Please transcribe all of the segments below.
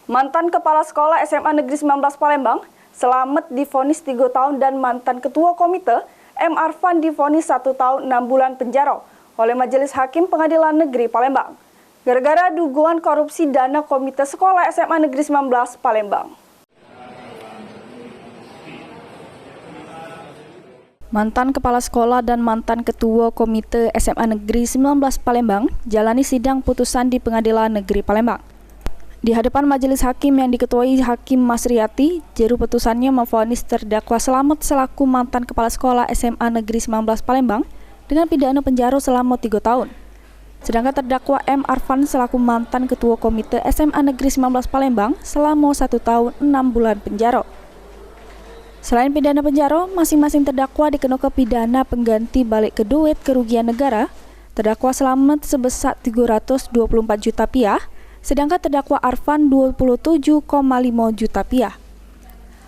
Mantan Kepala Sekolah SMA Negeri 19 Palembang, Selamet divonis 3 tahun dan mantan Ketua Komite M. Arfan divonis 1 tahun 6 bulan penjara oleh Majelis Hakim Pengadilan Negeri Palembang. Gara-gara dugaan korupsi dana Komite Sekolah SMA Negeri 19 Palembang. Mantan Kepala Sekolah dan mantan Ketua Komite SMA Negeri 19 Palembang jalani sidang putusan di Pengadilan Negeri Palembang. Di hadapan majelis hakim yang diketuai Hakim Masriati, juru putusannya memvonis terdakwa Selamet selaku mantan Kepala Sekolah SMA Negeri 19 Palembang dengan pidana penjara selama 3 tahun. Sedangkan terdakwa M. Arfan selaku mantan Ketua Komite SMA Negeri 19 Palembang selama 1 tahun 6 bulan penjara. Selain pidana penjara, masing-masing terdakwa dikenakan pidana pengganti balik keduit kerugian negara. Terdakwa Selamet sebesar 324 juta rupiah, sedangkan terdakwa Arfan 27,5 juta rupiah.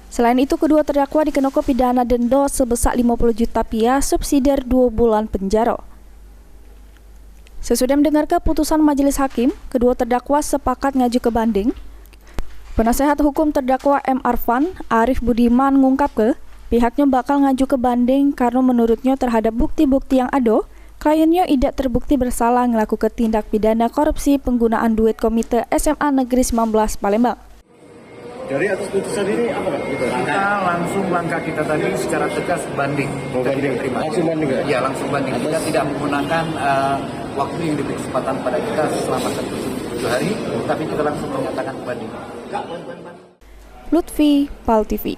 Selain itu, kedua terdakwa dikenakan pidana denda sebesar 50 juta rupiah subsidiar 2 bulan penjara. Sesudah mendengarkan putusan majelis hakim, kedua terdakwa sepakat ngaju ke banding. Penasehat hukum terdakwa M. Arfan, Arif Budiman, mengungkapkan pihaknya bakal ngaju ke banding karena menurutnya terhadap bukti-bukti yang ada, kliennya tidak terbukti bersalah melakukan tindak pidana korupsi penggunaan duit Komite SMA Negeri 19 Palembang. Dari atas putusan ini apa Pak? Kita langsung langkah kita tadi secara tegas banding. Langsung banding ya? Ya, langsung banding. Kita tidak menggunakan waktu yang diberi kesempatan pada kita selama 1 hari, tapi kita langsung menyatakan banding. Lutfi, PAL TV.